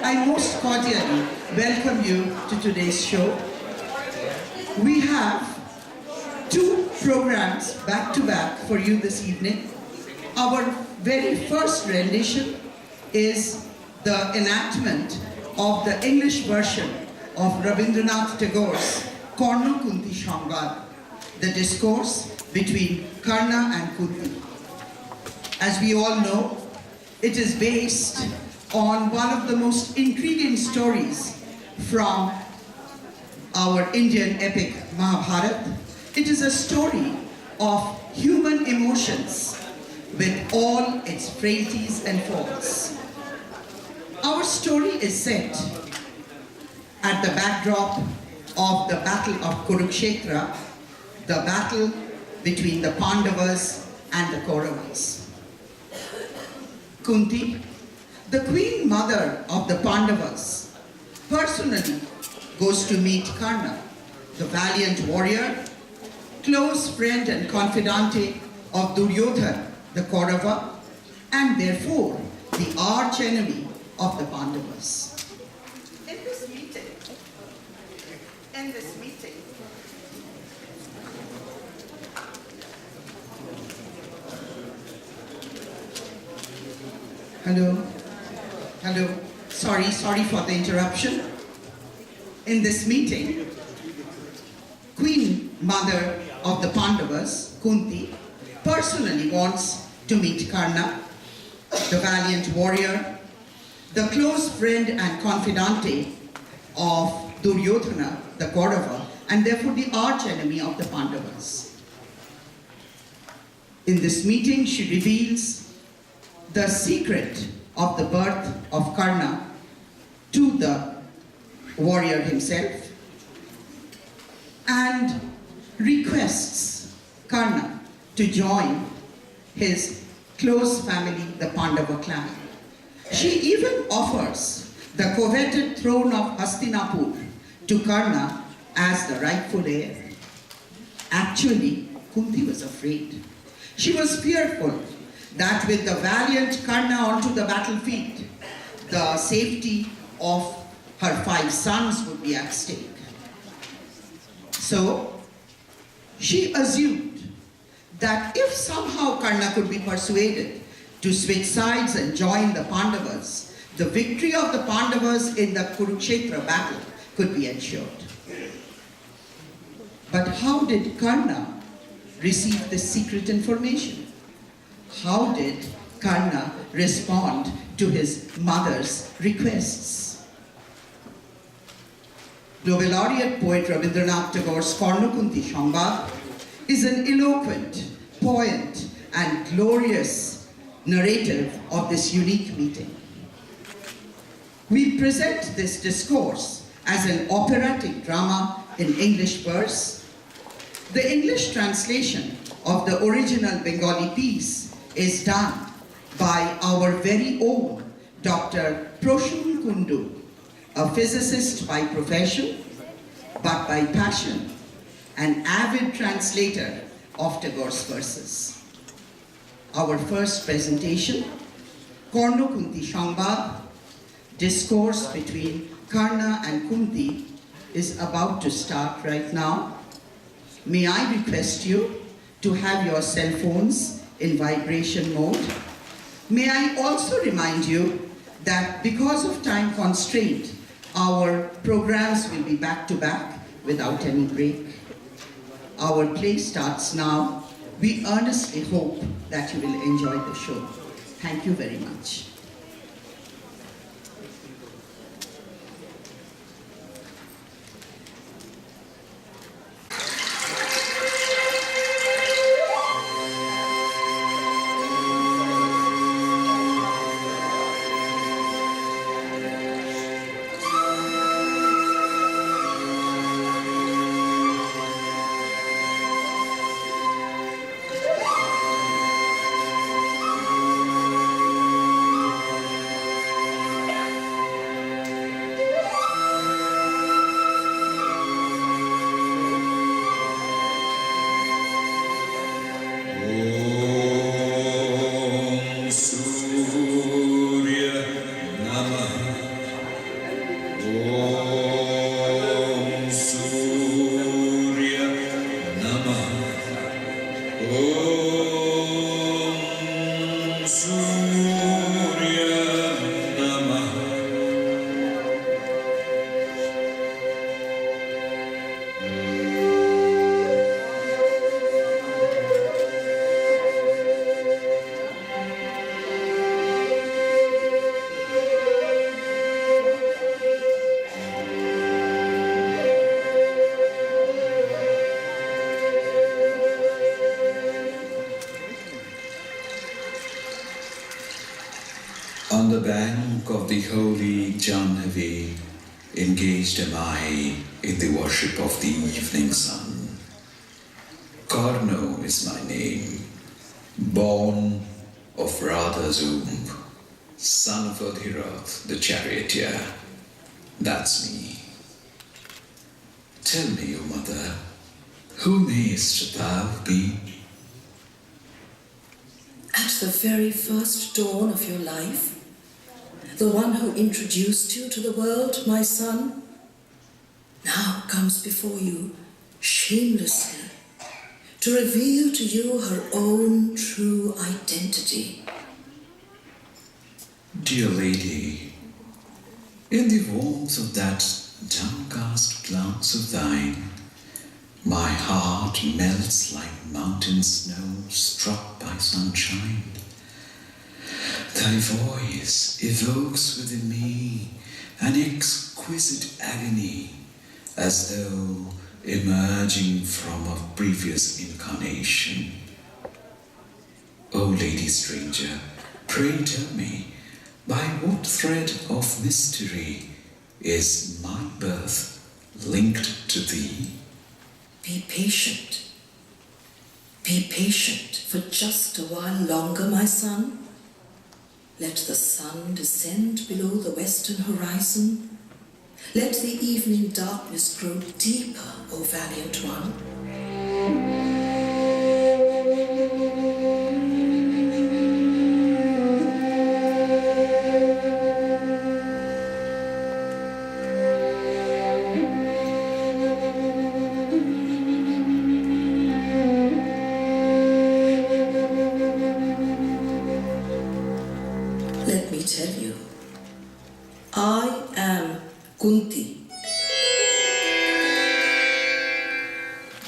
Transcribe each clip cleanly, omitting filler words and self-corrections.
I most cordially welcome you to today's show. We have two programs back to back for you this evening. Our very first rendition is the enactment of the English version of Rabindranath Tagore's Karna Kunti Sangbad, the discourse between Karna and Kunti. As we all know, it is based on one of the most intriguing stories from our Indian epic Mahabharata. It is a story of human emotions with all its frailties and faults. Our story is set at the backdrop of the Battle of Kurukshetra, the battle between the Pandavas and the Kauravas. Kunti, the queen mother of the Pandavas, personally goes to meet Karna, the valiant warrior, close friend and confidante of Duryodhana, the Kaurava, and therefore the arch enemy of the Pandavas. In this meeting, Hello, sorry for the interruption. In this meeting, Queen Mother of the Pandavas, Kunti, personally wants to meet Karna, the valiant warrior, the close friend and confidante of Duryodhana, the Kaurava, and therefore the arch enemy of the Pandavas. In this meeting, she reveals the secret of the birth of Karna to the warrior himself and requests Karna to join his close family, the Pandava clan. She even offers the coveted throne of Hastinapur to Karna as the rightful heir. Actually, Kunti was afraid. She was fearful that with the valiant Karna onto the battlefield, the safety of her 5 sons would be at stake. So, she assumed that if somehow Karna could be persuaded to switch sides and join the Pandavas, the victory of the Pandavas in the Kurukshetra battle could be ensured. But how did Karna receive this secret information? How did Karna respond to his mother's requests? Nobel laureate poet Rabindranath Tagore's Karna Kunti Sangbad is an eloquent, poignant, and glorious narrative of this unique meeting. We present this discourse as an operatic drama in English verse. The English translation of the original Bengali piece is done by our very own Dr. Proshun Kundu, a physicist by profession, but by passion, an avid translator of Tagore's verses. Our first presentation, Karna Kunti Sangbad, discourse between Karna and Kunti, is about to start right now. May I request you to have your cell phones in vibration mode. May I also remind you that because of time constraint, our programs will be back to back without any break. Our play starts now. We earnestly hope that you will enjoy the show. Thank you very much. Om Surya Namah. Om Surya Namah. On the bank of the holy Janhavi, engaged am I in the worship of the evening sun. Karna is my name, born of Radha's womb, son of Adhirath, the charioteer. That's me. Tell me, O mother, who mayest thou be? At the very first dawn of your life, the one who introduced you to the world, my son, now comes before you shamelessly to reveal to you her own true identity. Dear lady, in the warmth of that downcast glance of thine, my heart melts like mountain snow struck by sunshine. Thy voice evokes within me an exquisite agony, as though emerging from a previous incarnation. O lady stranger, pray tell me, by what thread of mystery is my birth linked to thee? Be patient. Be patient for just a while longer, my son. Let the sun descend below the western horizon. Let the evening darkness grow deeper, O valiant one. Let me tell you, I am Kunti.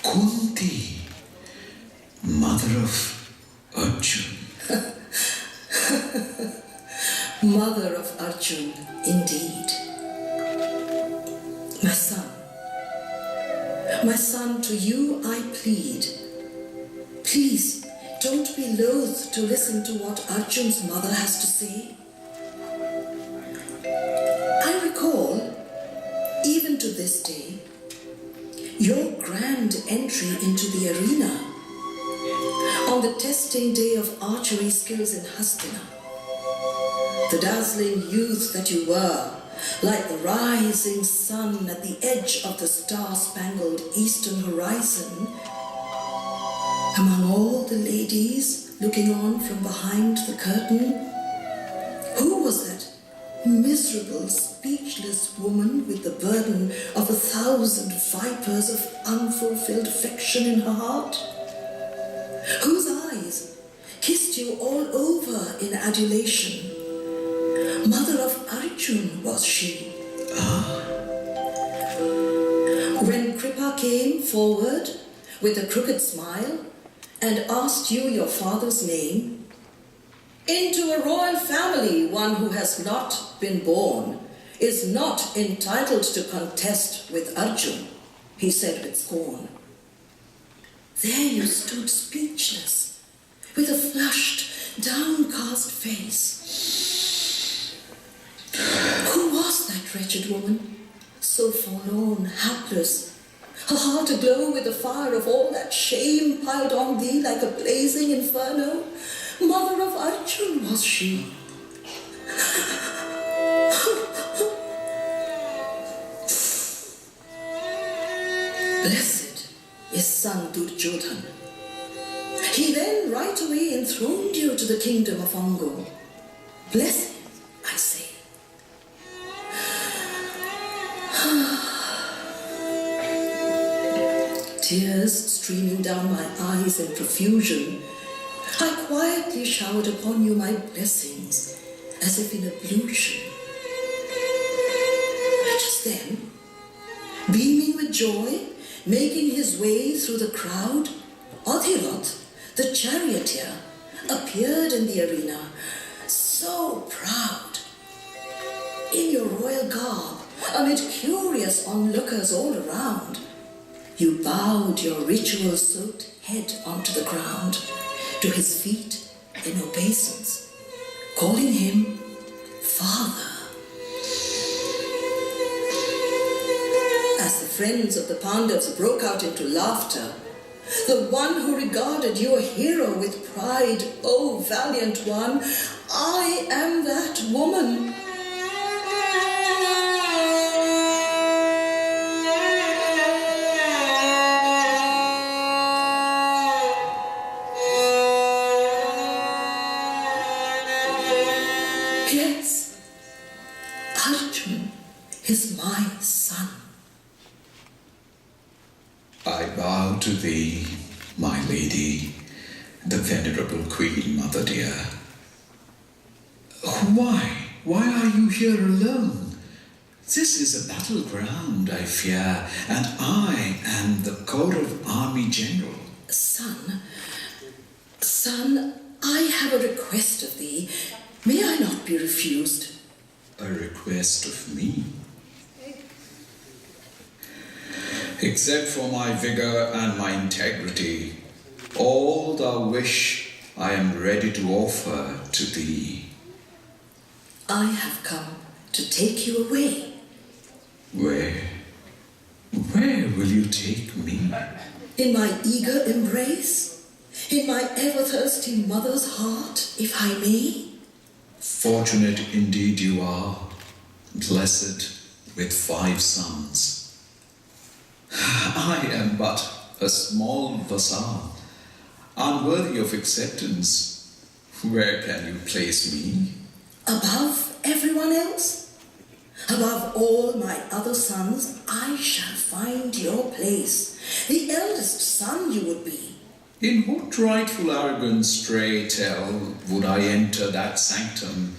Kunti, mother of Arjun. Mother of Arjun, indeed. My son, to you I plead. Please, don't be loath to listen to what Arjun's mother has to say. I recall, even to this day, your grand entry into the arena on the testing day of archery skills in Hastina. The dazzling youth that you were, like the rising sun at the edge of the star-spangled eastern horizon, among all the ladies looking on from behind the curtain, who was that miserable, speechless woman with the burden of 1,000 vipers of unfulfilled affection in her heart? Whose eyes kissed you all over in adulation? Mother of Arjun was she. When Kripa came forward with a crooked smile and asked you your father's name, into a royal family one who has not been born is not entitled to contest with Arjun, he said with scorn. There you stood speechless, with a flushed, downcast face. Who was that wretched woman, so forlorn, hapless, her heart aglow with the fire of all that shame piled on thee like a blazing inferno? Mother of Arjun was she. Blessed is son Duryodhan. He then right away enthroned you to the kingdom of Ongo. Bless him, I say. tears streaming down my eyes in profusion, I quietly showered upon you my blessings, as if in ablution. Just then, beaming with joy, making his way through the crowd, Adhirot, the charioteer, appeared in the arena, so proud. In your royal garb, amid curious onlookers all around, you bowed your ritual-soaked head onto the ground, to his feet in obeisance, calling him Father. As the friends of the Pandavas broke out into laughter, the one who regarded you a hero with pride, "O valiant one, I am that woman." Yes, Arjun is my son. I bow to thee, my lady, the venerable Queen Mother dear. Why are you here alone? This is a battleground, I fear, and I am the Kaurav army general. Son, I have a request of thee. May I not be refused? A request of me? Except for my vigor and my integrity, all thou wish I am ready to offer to thee. I have come to take you away. Where will you take me? In my eager embrace, in my ever-thirsty mother's heart, if I may. Fortunate indeed you are, blessed with 5 sons. I am but a small vassal, unworthy of acceptance. Where can you place me? Above everyone else, above all my other sons, I shall find your place. The eldest son you would be. In what rightful arrogance, pray tell, would I enter that sanctum,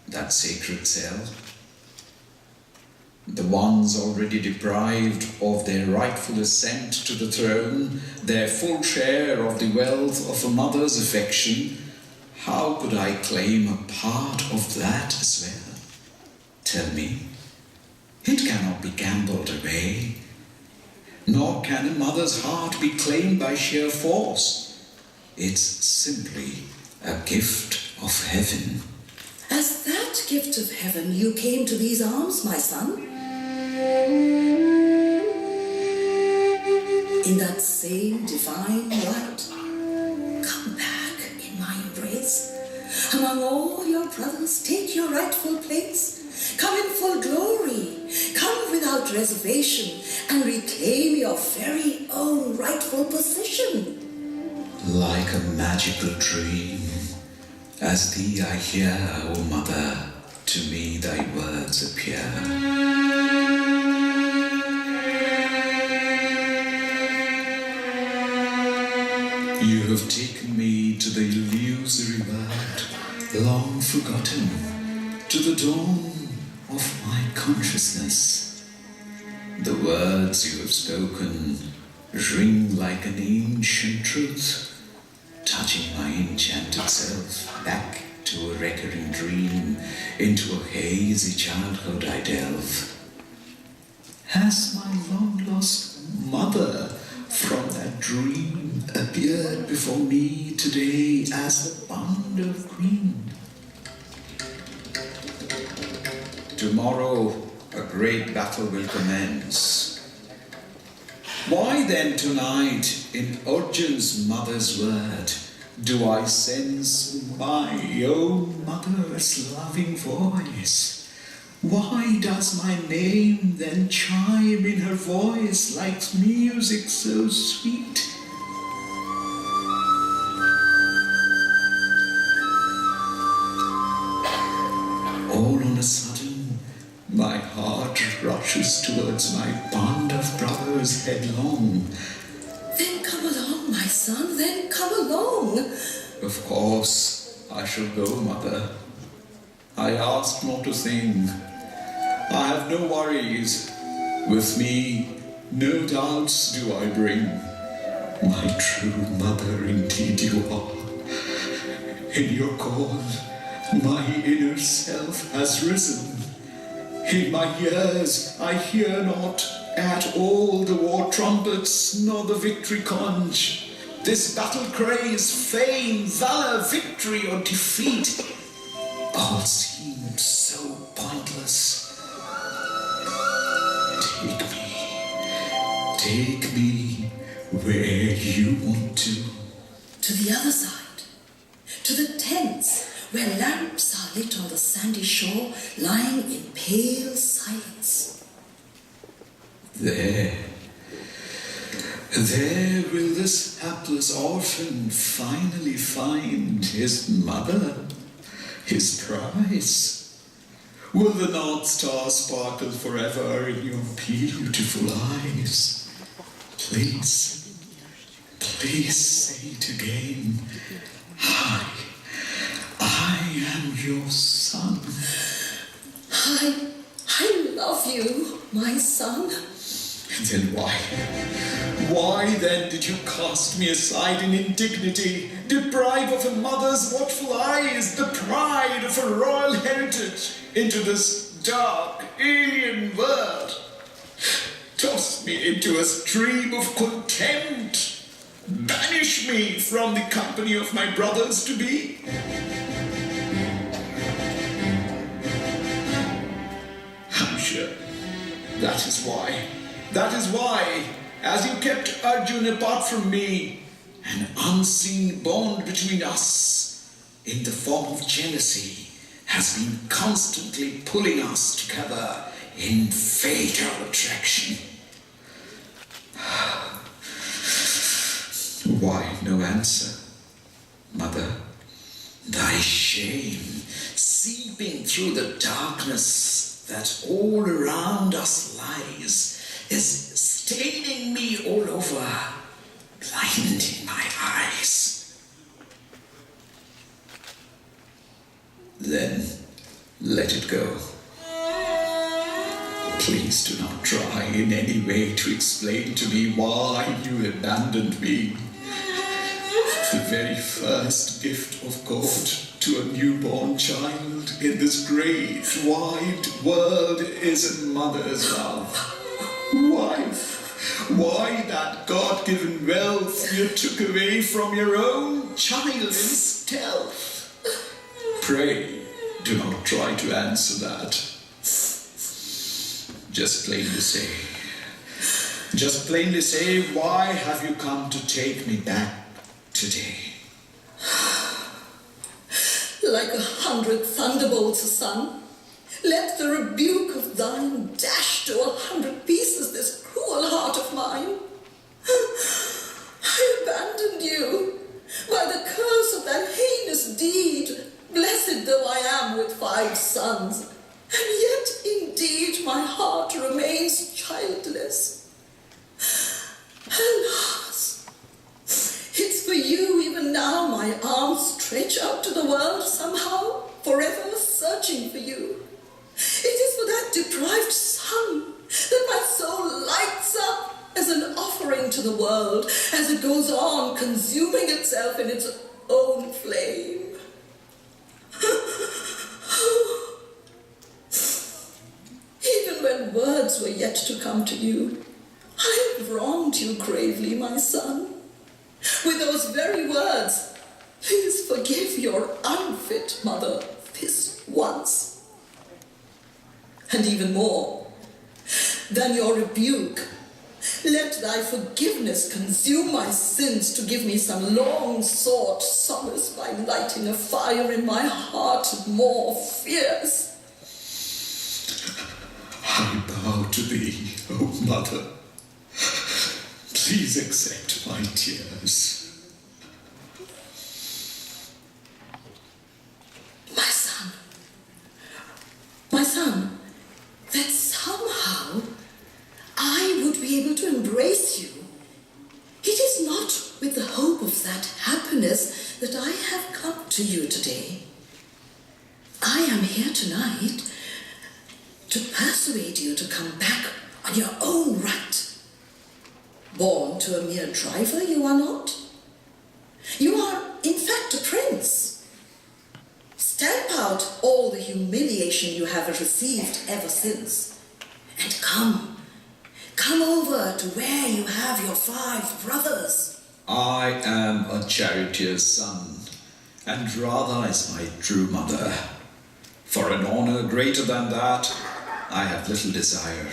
that sacred cell? The ones already deprived of their rightful ascent to the throne, their full share of the wealth of a mother's affection, how could I claim a part of that as well? Tell me, it cannot be gambled away, nor can a mother's heart be claimed by sheer force. It's simply a gift of heaven. As that gift of heaven you came to these arms, my son. In that same divine right, come back in my embrace. Among all your brothers, take your rightful place. Come in full glory. Come without reservation and reclaim your very own rightful position. Like a magical dream, as thee I hear, O mother, to me thy words appear. You have taken me to the illusory world, long forgotten, to the dawn of my consciousness. The words you have spoken ring like an ancient truth, touching my enchanted self back to a recurring dream, into a hazy childhood I delve. Has my long-lost mother from that dream appeared before me today as the Pandav Queen? Tomorrow a great battle will commence. Why then tonight, in Arjun's mother's word, do I sense my own mother's loving voice? Why does my name then chime in her voice like music so sweet? All on a sudden, my heart rushes towards my band of brothers headlong. come along, my son, then come along. Of course, I shall go, Mother. I asked not a thing. I have no worries. With me, no doubts do I bring. My true mother indeed you are. In your call, my inner self has risen. In my ears, I hear not at all the war trumpets nor the victory conch. This battle craze, fame, valor, victory or defeat, all seems so pointless. Take me where you want to. To the other side, to the tents where lamps are lit on the sandy shore, lying in pale silence. There will this hapless orphan finally find his mother, his prize. Will the North Star sparkle forever in your beautiful eyes? Please say it again. I am your son. I love you, my son. Then why then did you cast me aside in indignity, deprive of a mother's watchful eyes, the pride of a royal heritage, into this dark, alien world? Toss me into a stream of contempt, banish me from the company of my brothers to be? I'm sure that is why, as you kept Arjun apart from me, an unseen bond between us, in the form of jealousy, has been constantly pulling us together in fatal attraction. Why no answer, Mother? Thy shame, seeping through the darkness that all around us lies, is staining me all over, blinding my eyes. Then let it go. Please do not try in any way to explain to me why you abandoned me. The very first gift of God to a newborn child in this great, wide world is a mother's love. Why that God-given wealth you took away from your own child in stealth? Pray, do not try to answer that. Just plainly say, why have you come to take me back today? Like 100 thunderbolts, son, let the rebuke of thine dash to 100 pieces this cruel heart of mine. I abandoned you by the curse of that heinous deed, blessed though I am with 5 sons, and yet indeed my heart remains childless. Alas, it's for you even now my arms stretch out to the world somehow, forever searching for you. It is for that deprived son that my soul lights up as an offering to the world as it goes on consuming itself in its own flame. Even when words were yet to come to you, I have wronged you gravely, my son. With those very words, please forgive your unfit mother this once. And even more than your rebuke, let thy forgiveness consume my sins to give me some long-sought solace by lighting a fire in my heart more fierce. I bow to thee, O Mother. Please accept my tears. My son, that somehow I would be able to embrace you. It is not to you today. I am here tonight to persuade you to come back on your own right. Born to a mere driver, you are not. You are, in fact, a prince. Stamp out all the humiliation you have received ever since, and come over to where you have your 5 brothers. I am a charioteer's son, and Radha is my true mother. For an honor greater than that, I have little desire.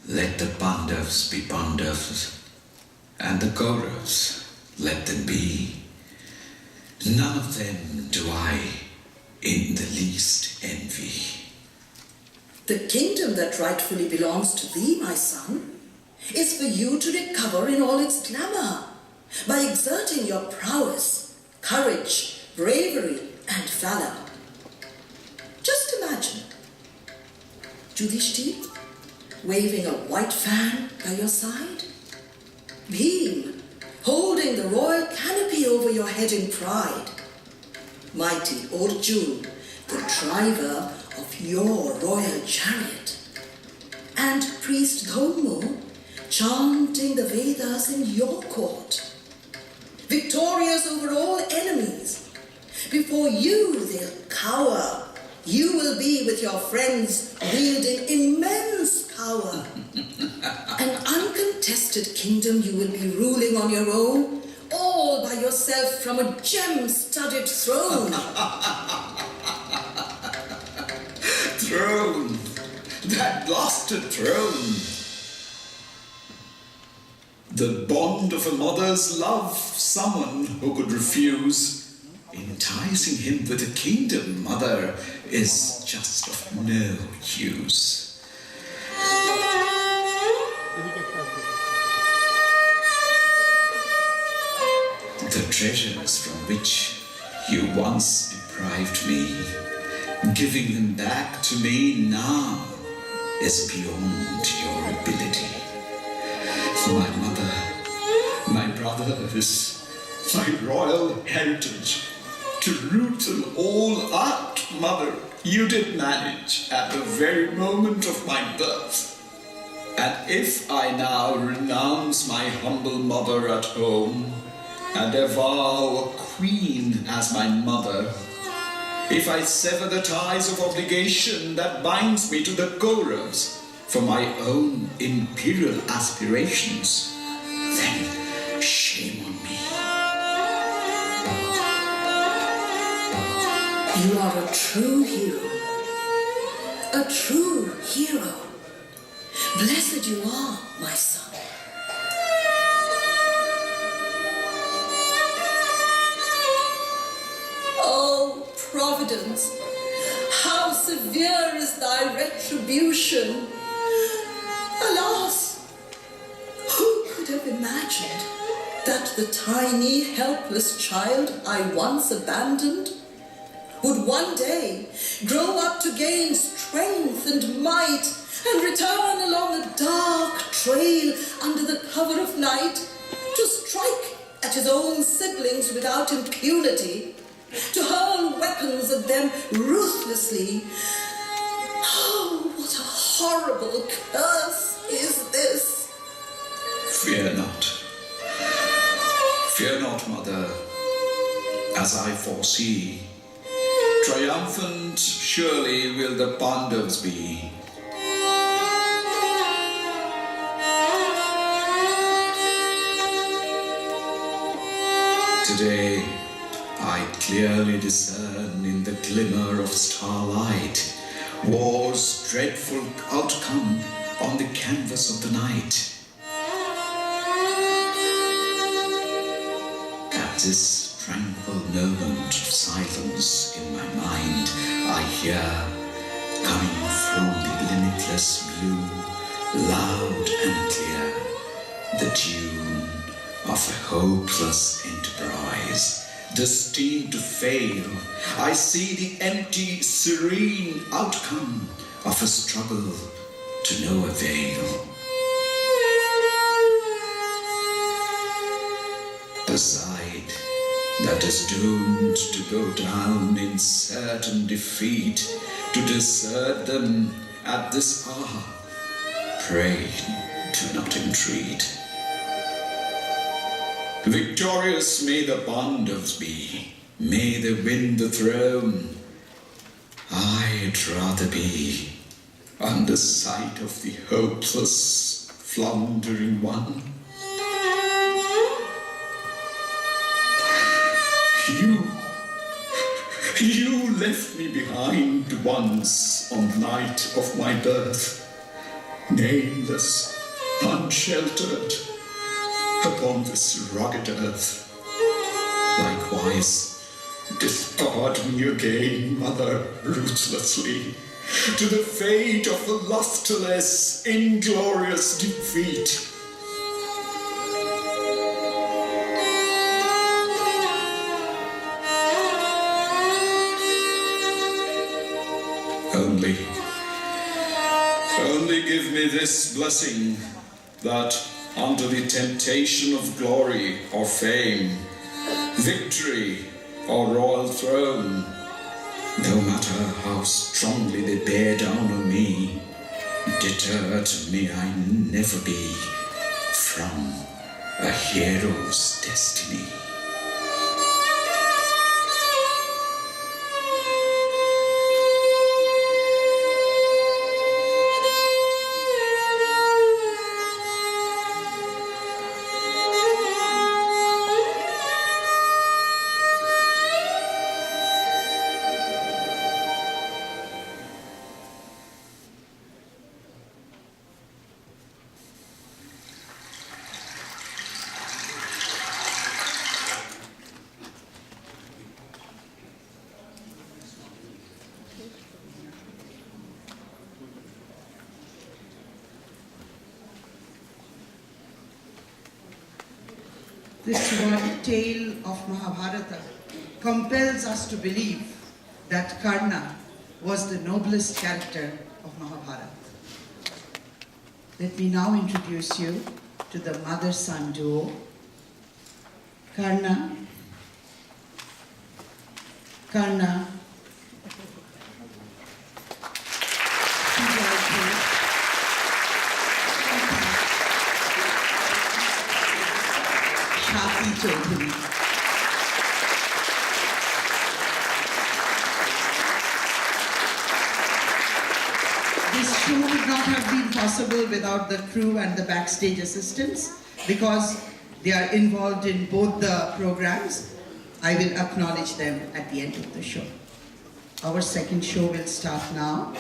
Let the Pandavas be Pandavas, and the Kauravas, let them be. None of them do I in the least envy. The kingdom that rightfully belongs to thee, my son, is for you to recover in all its glamour by exerting your prowess, courage, bravery, and valor. Just imagine Yudhishthir waving a white fan by your side, Bhim holding the royal canopy over your head in pride, mighty Arjuna, the driver of your royal chariot, and priest Dharma chanting the Vedas in your court, victorious over all enemies. Before you they'll cower. You will be with your friends wielding immense power. An uncontested kingdom you will be ruling on your own, all by yourself from a gem-studded throne. Throne! That blasted throne! The bond of a mother's love, someone who could refuse. Enticing him with a kingdom, mother, is just of no use. The treasures from which you once deprived me, giving them back to me now is beyond your ability. My mother, my brothers, my royal heritage, to root them all out, mother, you did manage at the very moment of my birth. And if I now renounce my humble mother at home, and avow a queen as my mother, if I sever the ties of obligation that binds me to the Kauravas for my own imperial aspirations, then shame on me. You are a true hero. A true hero. Blessed you are, my son. Oh, Providence, how severe is thy retribution. Alas, who could have imagined that the tiny, helpless child I once abandoned would one day grow up to gain strength and might and return along a dark trail under the cover of night to strike at his own siblings without impunity, to hurl weapons at them ruthlessly. Oh, what a horrible curse is this! Fear not. Fear not, mother. As I foresee, triumphant surely will the Pandavas be. Today, I clearly discern in the glimmer of starlight war's dreadful outcome on the canvas of the night. At this tranquil moment of silence in my mind, I hear, coming from the limitless blue, loud and clear, the tune of a hopeless enterprise, destined to fail. I see the empty, serene outcome of a struggle to no avail. Beside that is doomed to go down in certain defeat, to desert them at this hour. Pray, do not entreat. Victorious may the Pandavas be, may they win the throne. I'd rather be on the side of the hopeless, floundering one. You left me behind once on the night of my birth, nameless, unsheltered, upon this rugged earth. Likewise, discard me again, mother, ruthlessly, to the fate of the lustreless, inglorious defeat. Only give me this blessing, that under the temptation of glory or fame, victory or royal throne, no matter how strongly they bear down on me, deterred may I never be from a hero's destiny. This one tale of Mahabharata compels us to believe that Karna was the noblest character of Mahabharata. Let me now introduce you to the mother-son duo, Karna. This show would not have been possible without the crew and the backstage assistants, because they are involved in both the programs. I will acknowledge them at the end of the show. Our second show will start now.